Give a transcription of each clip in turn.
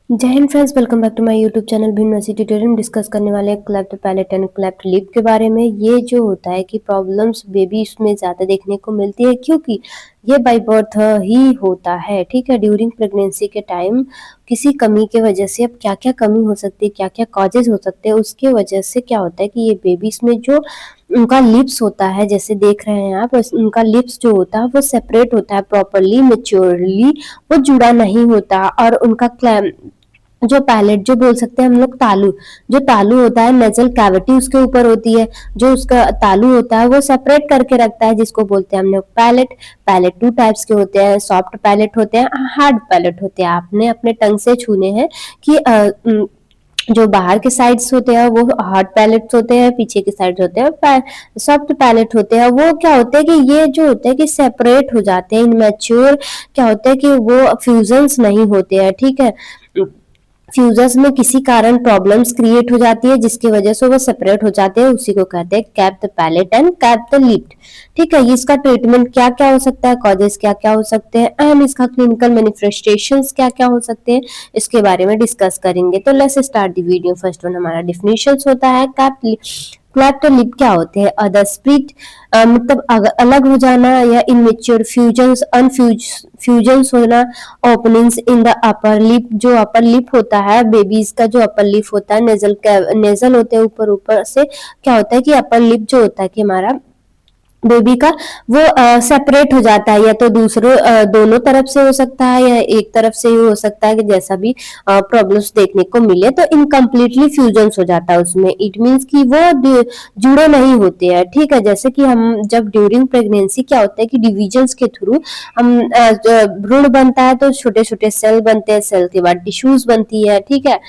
जय Hind friends, welcome back to my YouTube channel भीमनसी tutorial में डिस्कस करने वाले हैं cleft palate and cleft lip के बारे में। ये जो होता है कि प्रॉब्लम्स बेबीज में ज़्यादा देखने को मिलती है क्योंकि ये बाय बर्थ ही होता है। ठीक है, ड्यूरिंग प्रेगनेंसी के टाइम किसी कमी के वजह से, अब क्या क्या कमी हो सकती है, क्या क्या कॉजेज हो सकते हैं, उसके वजह से क्या होता है कि ये बेबीज में जो उनका लिप्स होता है, जैसे देख रहे हैं आप, उनका लिप्स जो होता है वो सेपरेट होता है प्रॉपरली, मेच्योरली वो जुड़ा नहीं होता। और उनका जो पैलेट जो बोल सकते हैं हम लोग तालू, जो तालू होता है नेजल कैविटी उसके ऊपर होती है, जो उसका तालू होता है वो सेपरेट करके रखता है, जिसको बोलते हैं हम लोग पैलेट। पैलेट टू टाइप्स के होते हैं, सॉफ्ट पैलेट होते हैं, हार्ड पैलेट होते हैं। आपने अपने टंग से छूने हैं कि जो बाहर के साइड्स होते हैं वो हार्ड पैलेट्स होते हैं, पीछे के साइड्स होते हैं सॉफ्ट पैलेट होते हैं। वो क्या होते हैं कि ये जो होते हैं कि सेपरेट हो जाते हैं, इनमेच्योर क्या होता है कि वो फ्यूजन्स नहीं होते हैं। ठीक है, फ्यूजर्स में किसी कारण प्रॉब्लम्स क्रिएट हो जाती है जिसकी वजह से वो सेपरेट हो जाते हैं, उसी को कहते हैं cap the palate and cap the lip. ठीक है, इसका ट्रीटमेंट क्या क्या हो सकता है, कॉजेस क्या क्या हो सकते हैं एंड इसका क्लिनिकल मैनिफेस्टेशंस क्या क्या हो सकते हैं, इसके बारे में डिस्कस करेंगे। तो let's start the video. First one हमारा डिफिनेशंस होता है कैप क्लेफ्ट लिप क्या होते हैं। अदर स्प्लिट मतलब अलग हो जाना या इनमेच्योर फ्यूजन्स, फ्यूजन्स होना, openings in the upper lip. जो अपर लिप होता है बेबीज का, जो अपर लिप होता है, नेजल होते हैं ऊपर ऊपर से, क्या होता है कि अपर लिप जो होता है कि हमारा बेबी का वो सेपरेट हो जाता है, या तो दोनों तरफ से हो सकता है या एक तरफ से ही हो सकता है, कि जैसा भी प्रॉब्लम्स देखने को मिले तो इनकम्प्लीटली फ्यूजन्स हो जाता है उसमें। इट मीन्स कि वो जुड़े नहीं होते हैं। ठीक है, जैसे कि हम जब ड्यूरिंग प्रेगनेंसी क्या होता है कि डिविजन्स के थ्रू हम भ्रूण बनता है तो छोटे छोटे सेल बनते हैं, सेल के बाद टिश्यूज बनती है। ठीक है,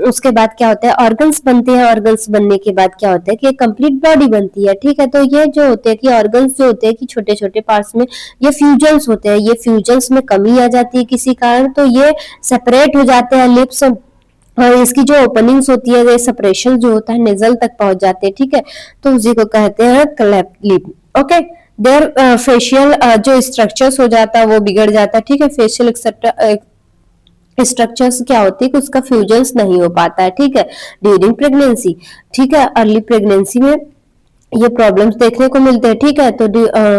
उसके बाद क्या होता है ऑर्गन्स बनते हैं, ऑर्गन्स बनने के बाद क्या होता है कि कंप्लीट बॉडी बनती है। ठीक है, तो ये जो होते हैं कि ऑर्गन्स जो होते हैं कि छोटे छोटे पार्ट्स में ये फ्यूजन्स होते हैं, ये फ्यूजन्स में कमी आ जाती है किसी कारण तो ये सेपरेट हो जाते हैं लिप्स, और इसकी जो ओपनिंग्स होती है, ये सेपरेशन जो होता है नेजल तक पहुंच जाते हैं। ठीक है, तो उसी को कहते हैं cleft lip. Okay, there facial जो स्ट्रक्चर्स हो जाता है वो बिगड़ जाता है। ठीक है, फेशियल स्ट्रक्चर्स क्या होती है कि उसका फ्यूजन्स नहीं हो पाता है। ठीक है, ड्यूरिंग प्रेगनेंसी। ठीक है, अर्ली प्रेगनेंसी में ये प्रॉब्लम्स देखने को मिलते हैं। ठीक है, तो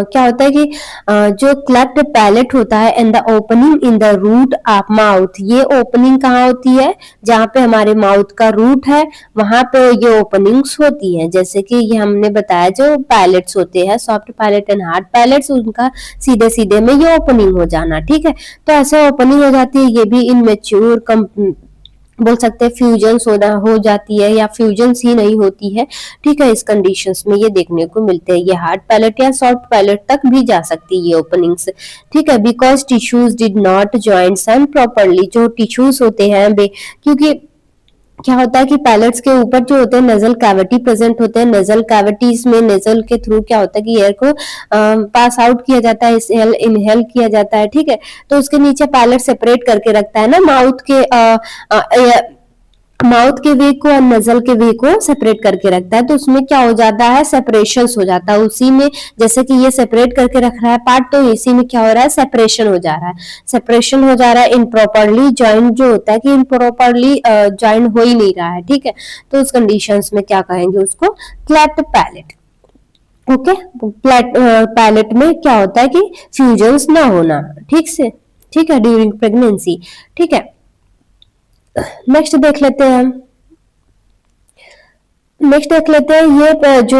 क्या होता है कि जो क्लेफ्ट पैलेट होता है and the opening in the root of mouth, ये ओपनिंग कहाँ होती है, जहाँ पे हमारे माउथ का रूट है वहां पे ये ओपनिंग्स होती है। जैसे कि ये हमने बताया जो पैलेट्स होते हैं, soft palate and hard palates, उनका सीधे सीधे में ये ओपनिंग हो जाना। ठीक है, तो ऐसे ओपनिंग हो जाती है, ये भी इनमेच्योर बोल सकते हैं फ्यूजन्स हो जाती है या फ्यूजन्स ही नहीं होती है। ठीक है, इस कंडीशंस में ये देखने को मिलते हैं। ये हार्ड पैलेट या सॉफ्ट पैलेट तक भी जा सकती है ये ओपनिंग्स। ठीक है, because tissues did not join some properly, जो टिश्यूज होते हैं क्योंकि क्या होता है कि पैलेट्स के ऊपर जो होते हैं नेजल कैविटी प्रेजेंट होते हैं, नेजल कैविटीज में नेजल के थ्रू क्या होता है कि एयर को पास आउट किया जाता है, इनहेल किया जाता है। ठीक है, तो उसके नीचे पैलेट सेपरेट करके रखता है ना माउथ के वे को और नजल के वे को सेपरेट करके रखता है। तो उसमें क्या हो जाता है, सेपरेशन हो जाता है उसी में। जैसे कि ये सेपरेट करके रख रहा है पार्ट, तो इसी में क्या हो रहा है, सेपरेशन हो जा रहा है, सेपरेशन हो जा रहा है। इनप्रॉपरली ज्वाइन जो होता है कि इनप्रॉपरली ज्वाइन हो ही नहीं रहा है। ठीक है, तो उस कंडीशंस में क्या कहेंगे उसको, क्लेफ्ट पैलेट। ओके, पैलेट में क्या होता है कि फ्यूजन्स ना होना। ठीक से, ठीक है, ड्यूरिंग प्रेगनेंसी। ठीक है, नेक्स्ट देख लेते हैं हम। नेक्स्ट देख लेते हैं ये जो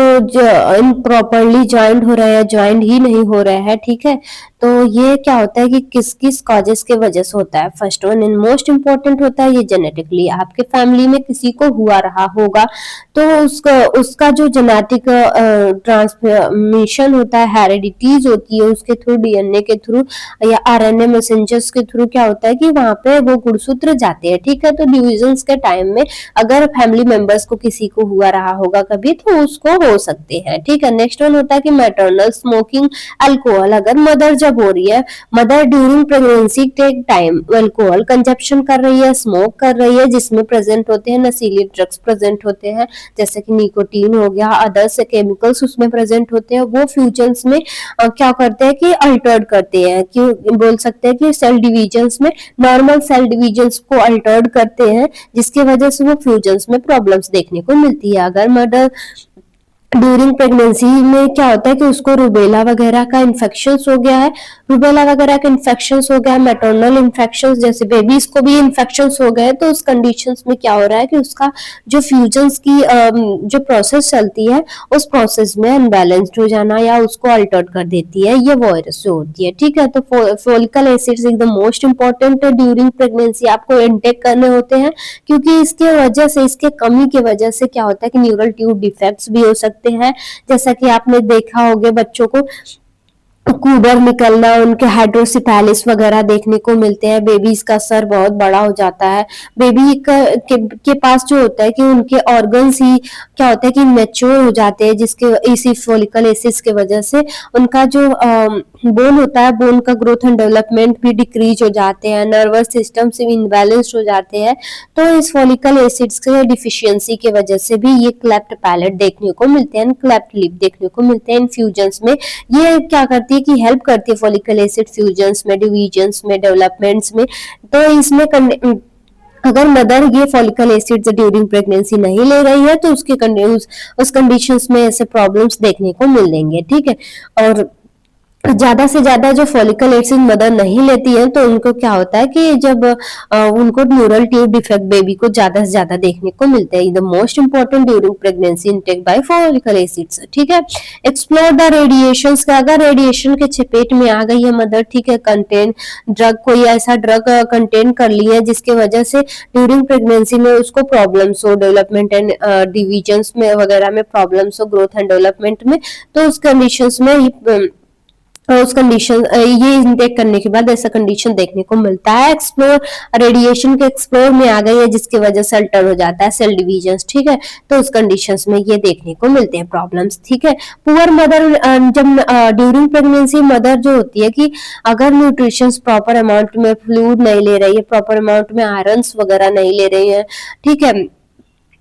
इनप्रॉपरली ज्वाइंट हो रहे हैं, ज्वाइंट ही नहीं हो रहे हैं। ठीक है, तो ये क्या होता है कि किस किस कॉजेस के वजह से होता है। First one and most important होता है ये जेनेटिकली, आपके फैमिली में किसी को हुआ रहा होगा तो उसका जो जेनेटिक ट्रांसमिशन होता है, हेरिडिटीज होती है, उसके थ्रू, डीएनए के थ्रू या आरएनए मैसेंजर्स के थ्रू क्या होता है कि वहां पे वो गुणसूत्र जाते हैं। ठीक है, तो डिविजन्स के टाइम में अगर फैमिली मेंबर्स को किसी को हुआ रहा होगा कभी तो उसको हो सकते हैं। ठीक है, नेक्स्ट वन होता है कि मैटरनल स्मोकिंग, अल्कोहल, अगर मदर जब जब हो रही है, mother during pregnancy take time alcohol consumption कर रही है, स्मोक कर रही है, जिसमें प्रेजेंट होते हैं नशीली ड्रग्स प्रेजेंट होते हैं, जैसे कि निकोटीन हो गया, अदर्स केमिकल्स उसमें प्रेजेंट होते हैं, वो फ्यूजन्स में क्या करते हैं कि अल्टर्ड करते हैं, क्यों बोल सकते हैं कि सेल डिविजन्स में नॉर्मल सेल डिविजन्स को अल्टर्ड करते हैं, जिसकी वजह से वो फ्यूजन्स में प्रॉब्लम्स देखने को मिलती है। अगर मदर ड्यूरिंग प्रेगनेंसी में क्या होता है कि उसको रुबेला वगैरह का इन्फेक्शंस हो गया है, रुबेला वगैरह का इन्फेक्शंस हो गया है, मैटरनल इन्फेक्शंस जैसे बेबीज को भी इन्फेक्शंस हो गए, तो उस कंडीशंस में क्या हो रहा है कि उसका जो फ्यूजन्स की जो प्रोसेस चलती है, उस प्रोसेस में अनबैलेंस्ड हो जाना या उसको अल्टर्ड कर देती है, ये वायरस जो होती है। ठीक है, तो फोलिकल एसिड्स एकदम मोस्ट इंपॉर्टेंट ड्यूरिंग प्रेगनेंसी आपको इनटेक करने होते हैं, क्योंकि इसके वजह से, इसके कमी की वजह से क्या होता है कि न्यूरल ट्यूब डिफेक्ट्स भी हो सकते हैं, जैसा कि आपने देखा होगा बच्चों को कूबर निकलना, उनके हाइड्रोसिफेलिस वगैरह देखने को मिलते हैं, बेबीज का सर बहुत बड़ा हो जाता है, बेबी के पास जो होता है कि उनके ऑर्गन्स ही क्या होता है कि मैच्योर हो जाते हैं, जिसके इसी फोलिकल एसिड्स के वजह से उनका जो बोन होता है, बोन का ग्रोथ एंड डेवलपमेंट भी डिक्रीज हो जाते हैं, नर्वस सिस्टम से भी इनबैलेंस्ड हो जाते हैं। तो इस फोलिकल एसिड्स के डिफिशियंसी की वजह से भी ये क्लेफ्ट पैलेट देखने को मिलते हैं, क्लेफ्ट लिप देखने को मिलते हैं इन्फ्यूजन्स में। ये क्या करती है कि हेल्प करती है फोलिकल एसिड फ्यूजन्स में, डिवीजन्स में, डेवलपमेंट्स में। तो इसमें अगर मदर ये फॉलिकल एसिड्स ड्यूरिंग प्रेगनेंसी नहीं ले रही है, तो उस कंडीशंस में ऐसे प्रॉब्लम्स देखने को मिल लेंगे। ठीक है, और ज्यादा से ज्यादा जो फॉलिकल एसिड मदर नहीं लेती है, तो उनको क्या होता है कि जब उनको न्यूरल ट्यूब डिफेक्ट बेबी को ज्यादा से ज्यादा देखने को मिलते हैं। The most important during pregnancy intake by folic acids. ठीक है, एक्सप्लोर द रेडिएशंस का, अगर रेडिएशन के चपेट में आ गई है मदर, ठीक है, कंटेन ड्रग, कोई ऐसा ड्रग कंटेन कर ली है जिसके वजह से ड्यूरिंग प्रेगनेंसी में उसको प्रॉब्लम्स हो, डेवलपमेंट एंड डिवीजन्स में वगैरह में प्रॉब्लम्स हो, ग्रोथ एंड डेवलपमेंट में, तो उस कंडीशंस में उस कंडीशन ये इनटेक करने के बाद ऐसा कंडीशन देखने को मिलता है। एक्सप्लोर रेडिएशन के एक्सप्लोर में आ गई है, जिसकी वजह से अल्टर हो जाता है सेल डिविजन्स। ठीक है, तो उस कंडीशंस में ये देखने को मिलते हैं प्रॉब्लम्स। ठीक है, पुअर मदर, जब ड्यूरिंग प्रेगनेंसी मदर जो होती है कि अगर न्यूट्रिशन प्रॉपर अमाउंट में फ्लूइड नहीं ले रही है, प्रॉपर अमाउंट में आयरन्स वगैरह नहीं ले रही है, ठीक है,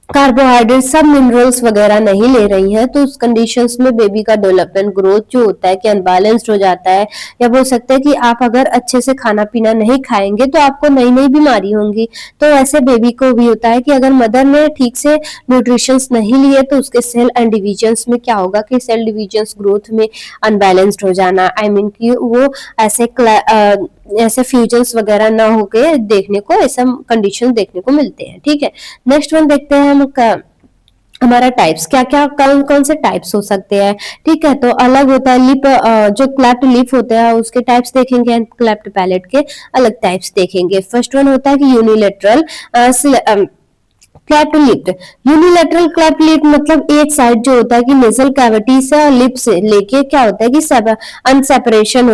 कार्बोहाइड्रेट, सब मिनरल्स वगैरह नहीं ले रही है, तो उस कंडीशंस में बेबी का डेवलपमेंट ग्रोथ जो होता है कि अनबैलेंस्ड हो जाता है, या बोल सकते हैं कि आप अगर अच्छे से खाना पीना नहीं खाएंगे तो आपको नई नई बीमारी होंगी। तो ऐसे बेबी को भी होता है कि अगर मदर ने ठीक से न्यूट्रिशंस नहीं लिए, तो उसके सेल एंड डिविजन्स में क्या होगा कि सेल डिविजन्स ग्रोथ में अनबैलेंस्ड हो जाना, आई मीन कि वो ऐसे फ्यूजन्स वगैरह ना होके देखने को, ऐसा कंडीशन देखने को मिलते हैं। ठीक है, नेक्स्ट वन देखते हैं हम हमारा टाइप्स, क्या क्या कौन कौन से टाइप्स हो सकते हैं। ठीक है, तो अलग होता है लिप, जो क्लेफ्ट लिप होते हैं उसके टाइप्स देखेंगे, क्लेफ्ट पैलेट के अलग टाइप्स देखेंगे। फर्स्ट वन होता है कि unilateral cleft lip. Unilateral cleft lip मतलब एक साइड जो होता है कि नेजल कैविटी से और लिप से लेके क्या होता है कि अनसेपरेशन,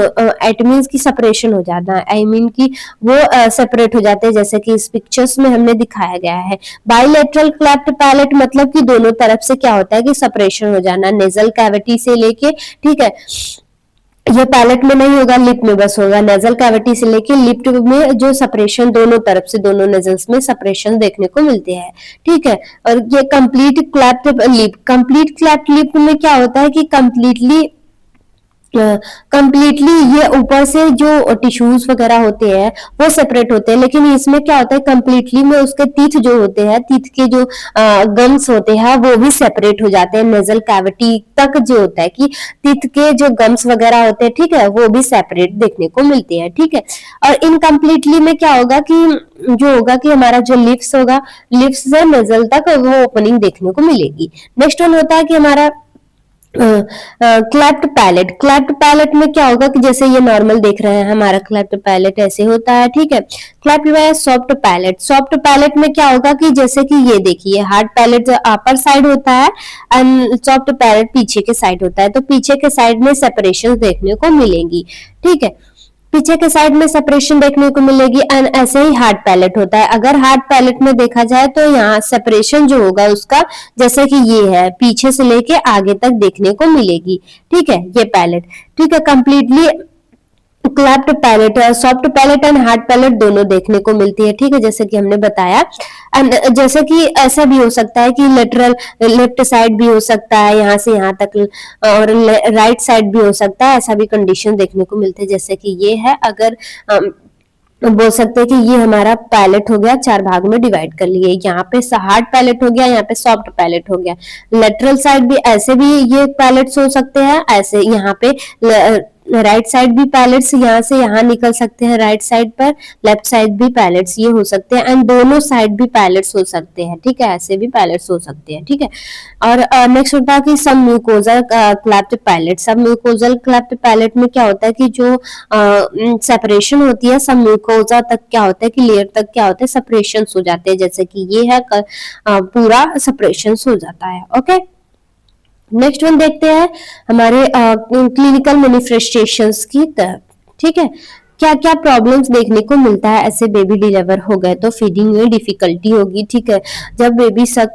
इट मींस की सेपरेशन हो जाना, आई मीन की वो सेपरेट हो जाते हैं, जैसे कि इस पिक्चर्स में हमने दिखाया गया है। बाइलेटरल क्लेफ्ट पैलेट मतलब कि दोनों तरफ से क्या होता है कि सेपरेशन हो जाना, नेजल कैविटी से लेके, ठीक है, ये पैलेट में नहीं होगा, लिप में बस होगा, नेजल कैविटी से लेके लिप में जो सेपरेशन दोनों तरफ से, दोनों नेजल्स में सेपरेशन देखने को मिलते हैं। ठीक है, और ये complete cleft lip, complete cleft lip में क्या होता है कि कंप्लीटली ये ऊपर से जो टिश्यूज वगैरह होते हैं वो सेपरेट होते हैं, लेकिन इसमें क्या होता है कंप्लीटली में उसके टीथ जो होते हैं, टीथ के जो गम्स होते हैं वो भी सेपरेट हो जाते हैं, नेजल कैविटी तक जो होता है कि टीथ के जो गम्स वगैरह होते हैं, ठीक है, वो भी सेपरेट देखने को मिलते हैं। ठीक है, और इनकम्प्लीटली में क्या होगा कि जो होगा कि हमारा जो लिप्स होगा, लिप्स से नेजल तक वो ओपनिंग देखने को मिलेगी। नेक्स्ट वन होता है कि हमारा क्लेफ्ट पैलेट। क्लेफ्ट पैलेट में क्या होगा कि जैसे ये नॉर्मल देख रहे हैं हमारा क्लेफ्ट पैलेट ऐसे होता है। ठीक है, क्लेफ्ट में सॉफ्ट पैलेट। सॉफ्ट पैलेट में क्या होगा कि जैसे कि ये देखिए हार्ड पैलेट अपर साइड होता है एंड सॉफ्ट पैलेट पीछे के साइड होता है, तो पीछे के साइड में सेपरेशन देखने को मिलेंगी। ठीक है, पीछे के साइड में सेपरेशन देखने को मिलेगी एंड ऐसे ही हार्ड पैलेट होता है। अगर हार्ड पैलेट में देखा जाए तो यहाँ सेपरेशन जो होगा उसका जैसे कि ये है, पीछे से लेके आगे तक देखने को मिलेगी। ठीक है, ये पैलेट। ठीक है, completely cleft palate, soft palate and hard palate दोनों देखने को मिलती है, ठीक है, जैसे कि हमने बताया। एंड जैसे कि ऐसा भी हो सकता है कि लेटरल लेफ्ट साइड भी हो सकता है यहाँ से यहाँ तक, और राइट साइड भी हो सकता है, ऐसा भी कंडीशन देखने को मिलते हैं। जैसे कि ये है, अगर बोल सकते हैं कि ये हमारा पैलेट हो गया, 4 भाग में डिवाइड कर लिए, यहाँ पे हार्ड पैलेट हो गया, यहाँ पे सॉफ्ट पैलेट हो गया। लेटरल साइड भी ऐसे भी ये पैलेट्स हो सकते हैं, ऐसे यहाँ पे राइट साइड भी पैलेट्स यहाँ से यहाँ निकल सकते हैं राइट साइड पर, लेफ्ट साइड भी पैलेट्स ये हो सकते हैं, एंड दोनों साइड भी पैलेट्स हो सकते हैं, ठीक है, ऐसे भी पैलेट्स हो सकते हैं, ठीक है। और नेक्स्ट होता है कि सब म्यूकोजल क्लेफ्ट पैलेट। सब म्यूकोजल क्लेफ्ट पैलेट में क्या होता है कि जो सेपरेशन होती है, सब म्यूकोजा तक क्या होता है कि लेयर तक क्या होता है, सेपरेशन हो जाते हैं, जैसे कि ये है पूरा सेपरेशन हो जाता है। ओके, नेक्स्ट वन देखते हैं हमारे क्लिनिकल मैनिफेस्टेशंस की तरफ, ठीक है। क्या क्या प्रॉब्लम्स देखने को मिलता है ऐसे बेबी डिलीवर हो गए तो? फीडिंग में डिफिकल्टी होगी, ठीक है, जब बेबी सक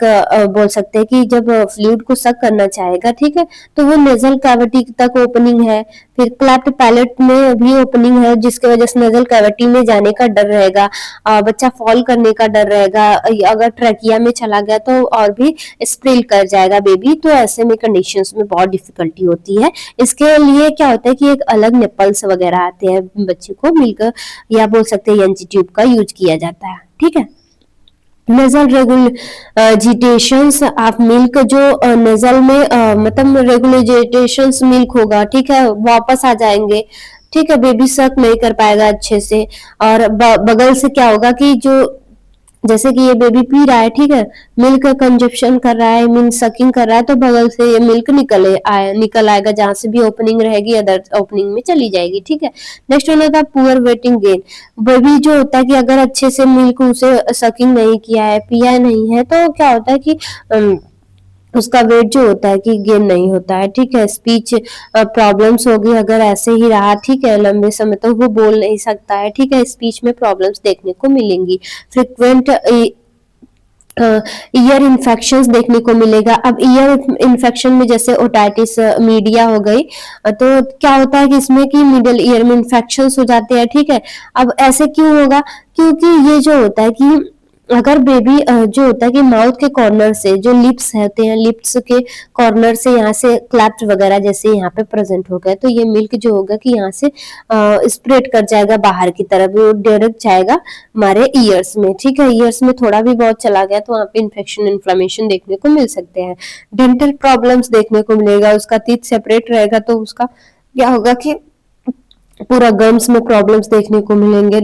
बोल सकते हैं कि जब फ्लूइड को सक करना चाहेगा, ठीक है, तो वो नेजल कैविटी तक ओपनिंग है, फिर क्लेफ्ट पैलेट में भी ओपनिंग है, जिसकी वजह से नेजल कैविटी में जाने का डर रहेगा, बच्चा फॉल करने का डर रहेगा, अगर ट्रैकिया में चला गया तो और भी स्प्रिल कर जाएगा बेबी, तो ऐसे में कंडीशंस में बहुत डिफिकल्टी होती है। इसके लिए क्या होता है कि एक अलग निपल्स वगैरह आते हैं, बच्चे को मिल्क या बोल सकते हैं एनजी ट्यूब का यूज किया जाता है, ठीक है। नजल रेगुलेटेशंस ऑफ मिल्क, जो नजल में मतलब रेगुलेटेशंस मिल्क होगा, ठीक है, वापस आ जाएंगे, ठीक है, बेबी सक नहीं कर पाएगा अच्छे से, और बगल से क्या होगा कि जो जैसे कि ये बेबी पी रहा है, ठीक है, मिल्क कंजप्शन कर रहा है, मीन सकिंग कर रहा है, तो बगल से ये मिल्क निकल आएगा, जहां से भी ओपनिंग रहेगी अदर ओपनिंग में चली जाएगी, ठीक है। नेक्स्ट वन होता है पुअर वेटिंग गेन। बेबी जो होता है कि अगर अच्छे से मिल्क उसे सकिंग नहीं किया है, पिया नहीं है, तो क्या होता है कि उसका वेट जो होता है कि गेन नहीं होता है, ठीक है। स्पीच प्रॉब्लम्स होगी अगर ऐसे ही रहा, ठीक है, लंबे समय तो वो बोल नहीं सकता है, ठीक है, स्पीच में प्रॉब्लम्स देखने को मिलेंगी। फ्रिक्वेंट ईयर इन्फेक्शंस देखने को मिलेगा। अब ईयर इन्फेक्शन में जैसे ओटाइटिस मीडिया हो गई, तो क्या होता है कि इसमें कि मिडल ईयर में इन्फेक्शंस हो जाते हैं, ठीक है। अब ऐसे क्यों होगा? क्योंकि ये जो होता है कि अगर बेबी जो होता है कि माउथ के कॉर्नर से जो लिप्स होते हैं, लिप्स के कॉर्नर से यहाँ से क्लैप्ट वगैरह जैसे यहाँ पे प्रेजेंट हो गया, तो ये मिल्क जो होगा कि यहाँ से स्प्रेड कर जाएगा बाहर की तरफ, वो डायरेक्ट जाएगा हमारे ईयर्स में, ठीक है। ईयर्स में थोड़ा भी बहुत चला गया तो वहाँ पे इन्फेक्शन इन्फ्लेमेशन देखने को मिल सकते हैं। डेंटल प्रॉब्लम्स देखने को मिलेगा, उसका टीथ सेपरेट रहेगा तो उसका क्या होगा कि पूरा गम्स में प्रॉब्लम्स देखने को मिलेंगे,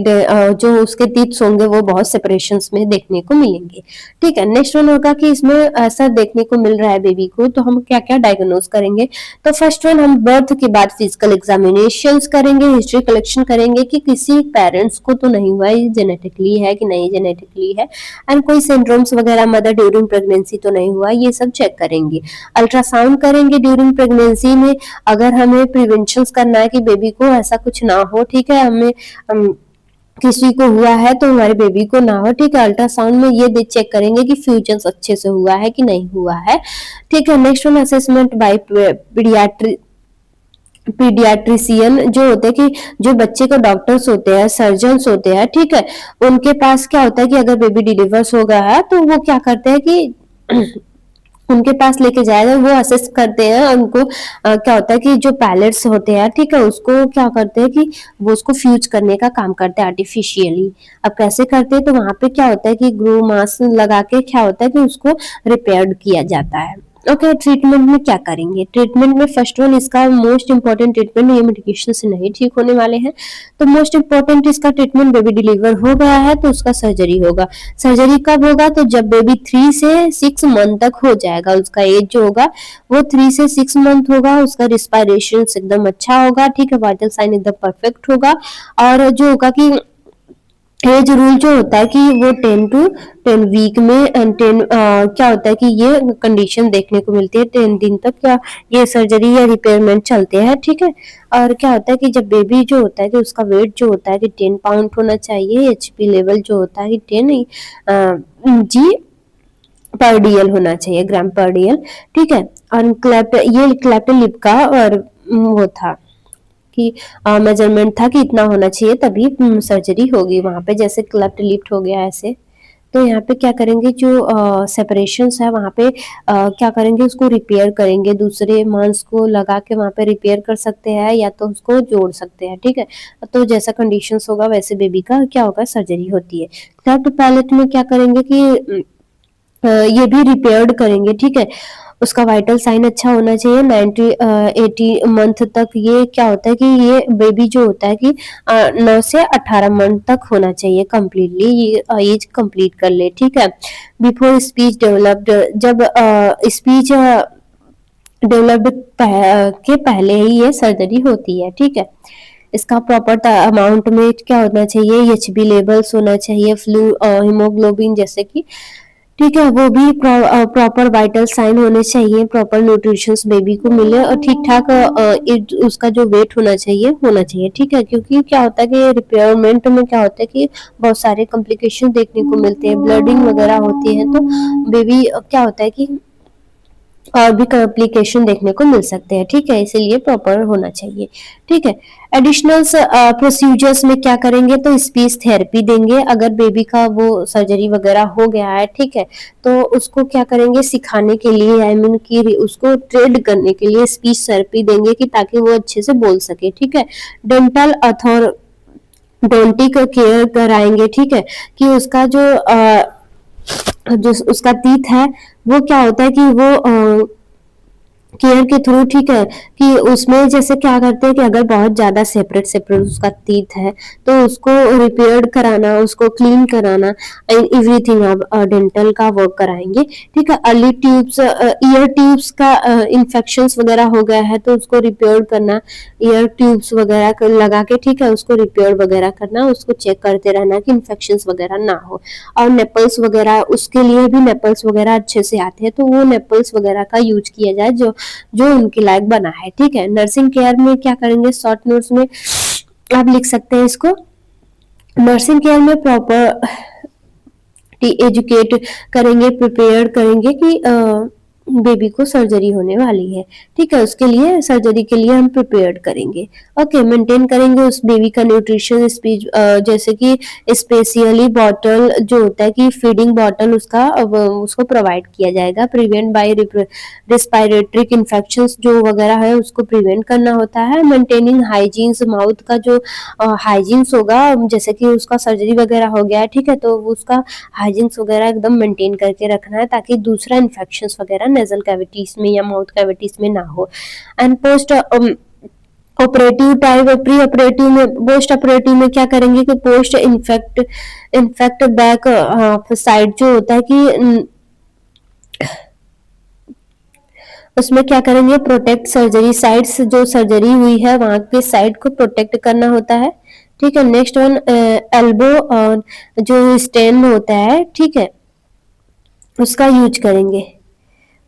जो उसके टीथ्स होंगे वो बहुत सेपरेशंस में देखने को मिलेंगे, ठीक है। नेक्स्ट वन होगा कि इसमें ऐसा देखने को मिल रहा है बेबी को, तो हम क्या क्या डायग्नोज करेंगे? तो फर्स्ट वन, हम बर्थ के बाद फिजिकल एग्जामिनेशंस करेंगे, हिस्ट्री कलेक्शन करेंगे कि किसी पेरेंट्स को तो नहीं हुआ, ये जेनेटिकली है कि नहीं जेनेटिकली है, एंड कोई सिंड्रोम्स वगैरह मदर ड्यूरिंग प्रेगनेंसी तो नहीं हुआ, ये सब चेक करेंगे। अल्ट्रासाउंड करेंगे ड्यूरिंग प्रेगनेंसी में, अगर हमें प्रिवेंशन करना है कि बेबी को ऐसा कुछ ना हो, ठीक है, हमें किसी को हुआ है तो हमारे बेबी को ना हो, ठीक है। अल्ट्रासाउंड में ये चेक करेंगे कि फ्यूजन्स अच्छे से हुआ है कि नहीं हुआ है, ठीक है। Next one, assessment bye paediatrician, जो होते हैं कि जो बच्चे के डॉक्टर्स होते हैं, सर्जन्स होते हैं, ठीक है, उनके पास क्या होता है कि अगर बेबी डिलीवर्स हो गया है तो वो क्या करते हैं कि उनके पास लेके जाएगा, वो असेस करते हैं उनको, क्या होता है कि जो पैलेट्स होते हैं, ठीक है, उसको क्या करते हैं कि वो उसको फ्यूज करने का काम करते हैं आर्टिफिशियली। अब कैसे करते हैं? तो वहां पे क्या होता है कि ग्रो मास्क लगा के क्या होता है कि उसको रिपेयर किया जाता है। ओके, ट्रीटमेंट में क्या करेंगे? ट्रीटमेंट में फर्स्ट वन, इसका मोस्ट इंपॉर्टेंट ट्रीटमेंट, ये मेडिकेशन से नहीं ठीक होने वाले हैं, तो मोस्ट इंपॉर्टेंट इसका ट्रीटमेंट, बेबी डिलीवर हो गया है तो उसका सर्जरी होगा। सर्जरी कब होगा? तो जब बेबी 3 से 6 मंथ तक हो जाएगा, उसका एज जो होगा वो 3 से 6 मंथ होगा, उसका रिस्पायरेशन एकदम अच्छा होगा, ठीक है, वाइटल साइन एकदम परफेक्ट होगा, और जो होगा कि एज रूल जो होता है कि वो 10 वीक में एंड 10 क्या होता है कि ये कंडीशन देखने को मिलती है, 10 दिन तक क्या ये सर्जरी या रिपेयरमेंट चलते हैं, ठीक है। और क्या होता है कि जब बेबी जो होता है कि उसका वेट जो होता है कि 10 पाउंड होना चाहिए, एचपी लेवल जो होता है कि 10 जी पर डीएल होना चाहिए, ग्राम पर डीएल, ठीक है। और क्लैप्ट लिप का और वो था कि मेजरमेंट था कि इतना होना चाहिए तभी सर्जरी होगी वहाँ पे, जैसे क्लेफ्ट लिफ्ट हो गया ऐसे। तो यहाँ पे क्या करेंगे, जो सेपरेशंस है वहाँ पे क्या करेंगे, उसको रिपेयर करेंगे, दूसरे मांस को लगा के वहाँ पे रिपेयर कर सकते हैं या तो उसको जोड़ सकते हैं, ठीक है। तो जैसा कंडीशंस होगा वैसे बेबी का क्या होगा, सर्जरी होती है। क्लेफ्ट पैलेट में क्या करेंगे कि ये भी रिपेयर्ड करेंगे, ठीक है। उसका वाइटल साइन अच्छा होना चाहिए, 90-80 मंथ तक। ये क्या होता है कि ये बेबी जो होता है कि 9 से 18 मंथ तक होना चाहिए कम्प्लीटली, ये एज कंप्लीट कर ले, ठीक है। बिफोर स्पीच डेवलप्ड, जब स्पीच डेवलप्ड के पहले ही ये सर्जरी होती है, ठीक है। इसका प्रॉपर अमाउंट में क्या होना चाहिए, एचबी लेवल्स होना चाहिए, फ्लू हीमोग्लोबिन जैसे कि, ठीक है, वो भी प्रॉपर वाइटल साइन होने चाहिए, प्रॉपर न्यूट्रिशंस बेबी को मिले और ठीक ठाक उसका जो वेट होना चाहिए, ठीक है। क्योंकि क्या होता है कि रिपेयरमेंट में क्या होता है कि बहुत सारे कॉम्प्लिकेशन देखने को मिलते हैं, ब्लडिंग वगैरह होती है, तो बेबी क्या होता है कि और भी कॉम्प्लिकेशन देखने को मिल सकते हैं, ठीक है। इसीलिए प्रॉपर होना चाहिए, ठीक है। एडिशनल प्रोसीजर्स में क्या करेंगे, तो स्पीच थेरेपी देंगे अगर बेबी का वो सर्जरी वगैरह हो गया है, ठीक है। तो उसको क्या करेंगे, सिखाने के लिए, आई मीन कि उसको ट्रेड करने के लिए स्पीच थेरेपी देंगे कि ताकि वो अच्छे से बोल सके, ठीक है। डेंटल डोंटिक केयर कराएंगे, ठीक है, कि उसका जो उसका टीथ है वो क्या होता है कि वो केयर के थ्रू, ठीक है, कि उसमें जैसे क्या करते हैं कि अगर बहुत ज्यादा सेपरेट सेपरेट उसका टीथ है तो उसको रिपेयर कराना, उसको क्लीन कराना, एवरीथिंग आप डेंटल का वर्क कराएंगे, ठीक है। अर्ली ट्यूब्स, ईयर ट्यूब्स का इन्फेक्शंस वगैरह हो गया है तो उसको रिपेयर करना, ईयर ट्यूब्स वगैरह लगा के, ठीक है, उसको रिपेयर वगैरह करना, उसको चेक करते रहना कि इन्फेक्शंस वगैरह ना हो। और नेपल्स वगैरह, उसके लिए भी नेपल्स वगैरह अच्छे से आते हैं तो वो नेपल्स वगैरह का यूज किया जाए जो जो उनके लायक बना है, ठीक है। नर्सिंग केयर में क्या करेंगे, शॉर्ट नोट्स में आप लिख सकते हैं इसको। नर्सिंग केयर में प्रॉपर एजुकेट करेंगे, प्रिपेयर करेंगे कि बेबी को सर्जरी होने वाली है, ठीक है। उसके लिए सर्जरी के लिए हम प्रिपेयर करेंगे, ओके। मेंटेन करेंगे उस बेबी का न्यूट्रिशन, स्पीच जैसे कि स्पेशली बॉटल जो होता है कि फीडिंग बॉटल उसको प्रोवाइड किया जाएगा। प्रिवेंट बाय रिस्पायरेटरी इन्फेक्शंस जो वगैरह है उसको प्रिवेंट करना होता है। मेंटेनिंग हाइजीन्स, माउथ का जो हाइजीन्स होगा, जैसे कि उसका सर्जरी वगैरह हो गया है, ठीक है, तो उसका हाइजीन्स वगैरह एकदम मेंटेन करके रखना है ताकि दूसरा इन्फेक्शंस वगैरह नेजल कैविटीज में या माउथ कैविटीज में ना हो। And post operative type, pre operative में, पोस्ट ऑपरेटिव में क्या करेंगे कि पोस्ट इन्फेक्ट बैक साइड जो होता है कि उसमें क्या करेंगे, प्रोटेक्ट सर्जरी साइड्स, जो सर्जरी हुई है वहां के साइड को प्रोटेक्ट करना होता है, ठीक है। नेक्स्ट वन एल्बो और जो स्टेन होता है, ठीक है, उसका यूज करेंगे।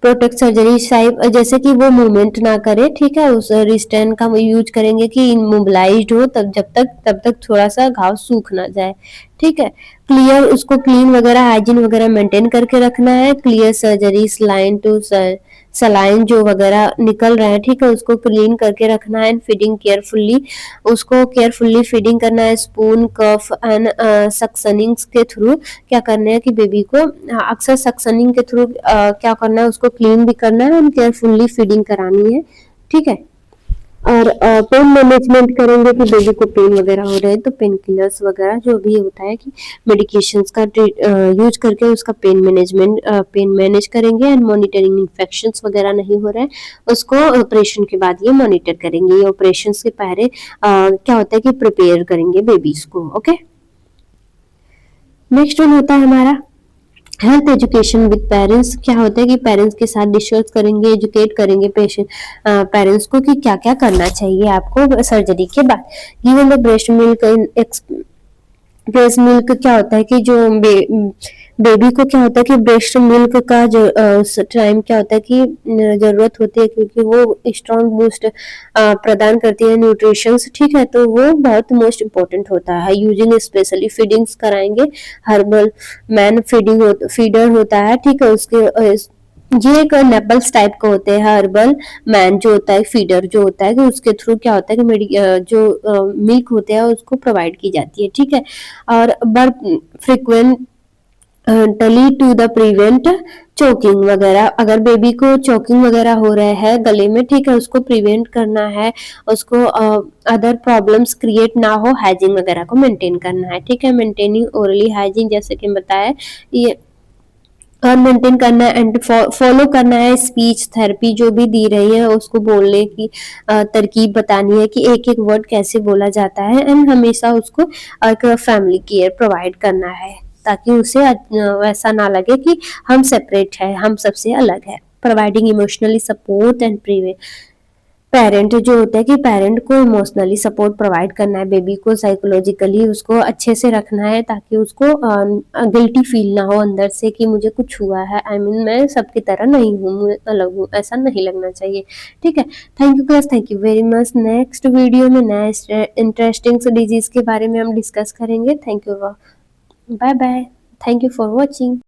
प्रोटेक्ट सर्जरी साइड जैसे कि वो मूवमेंट ना करे, ठीक है, उस रिस्टेन का यूज करेंगे कि इमोबिलाइज्ड हो तब, तब तक थोड़ा सा घाव सूख ना जाए, ठीक है। क्लियर, उसको क्लीन वगैरह हाइजीन वगैरह मेंटेन करके रखना है। Clear surgery line to saline जो वगैरह निकल रहा है, ठीक है, उसको क्लीन करके रखना है। फीडिंग केयरफुल्ली, उसको केयरफुल्ली फीडिंग करना है। स्पून, कफ एंड सक्शनिंग के थ्रू क्या करना है कि बेबी को अक्सर सक्शनिंग के थ्रू क्या करना है, उसको क्लीन भी करना है और केयरफुल्ली फीडिंग करानी है, ठीक है। और पेन मैनेजमेंट करेंगे कि बेबी को पेन वगैरह हो रहा है तो पेन किलर्स वगैरह जो भी होता है कि मेडिकेशंस का यूज करके उसका पेन मैनेज करेंगे। एंड मॉनिटरिंग, इन्फेक्शंस वगैरह नहीं हो रहा है उसको ऑपरेशन के बाद ये मॉनिटर करेंगे। ये ऑपरेशन से पहले क्या होता है कि प्रिपेयर करेंगे बेबीज को, ओके। नेक्स्ट वन होता है हमारा हेल्थ एजुकेशन विद पेरेंट्स। क्या होता है कि पेरेंट्स के साथ डिस्कस करेंगे, एजुकेट करेंगे पेरेंट्स को कि क्या क्या करना चाहिए आपको सर्जरी के बाद। Given the breast milk, breast milk क्या होता है कि जो बेबी को क्या होता है कि ब्रेस्ट मिल्क का जो उस टाइम क्या होता है कि जरूरत होती है क्योंकि वो स्ट्रॉन्ग बूस्ट प्रदान करती है न्यूट्रिशंस, ठीक है, तो वो बहुत मोस्ट इम्पोर्टेंट होता है। यूजिंग स्पेशली फीडिंग्स कराएंगे, हर्बल मैन फीडर होता है, ठीक है, उसके ये एक नेबल्स टाइप का होते हैं, हर्बल मैन जो होता है, फीडर जो होता है कि उसके थ्रू क्या होता है कि जो मिल्क होते हैं उसको प्रोवाइड की जाती है, ठीक है। और बट फ्रिक्वेंट टली टू द प्रिवेंट चोकिंग वगैरह, अगर बेबी को चोकिंग वगैरह हो रहा है गले में, ठीक है, उसको प्रिवेंट करना है, उसको अदर प्रॉब्लम्स क्रिएट ना हो, हाइजीन वगैरह को मेंटेन करना है, ठीक है। मेंटेनिंग ओरली हाइजीन जैसे कि बताया, ये और मेंटेन करना है एंड फॉलो करना है स्पीच थेरेपी जो भी दी रही है उसको बोलने की तरकीब बतानी है कि एक एक वर्ड कैसे बोला जाता है, एंड हमेशा उसको एक फैमिली केयर प्रोवाइड करना है ताकि उसे ऐसा ना लगे कि हम सेपरेट है, हम सबसे अलग है। Providing emotionally support and parent जो होता है कि पेरेंट को इमोशनली सपोर्ट प्रोवाइड करना है, बेबी को साइकोलॉजिकली उसको अच्छे से रखना है ताकि उसको गिल्टी फील ना हो अंदर से कि मुझे कुछ हुआ है, आई मीन मैं सबकी तरह नहीं हूँ, मैं अलग हूँ, ऐसा नहीं लगना चाहिए, ठीक है। Thank you guys, thank you very much. Next video में नए इंटरेस्टिंग डिजीज के बारे में हम डिस्कस करेंगे। Thank you, bye bye, thank you for watching.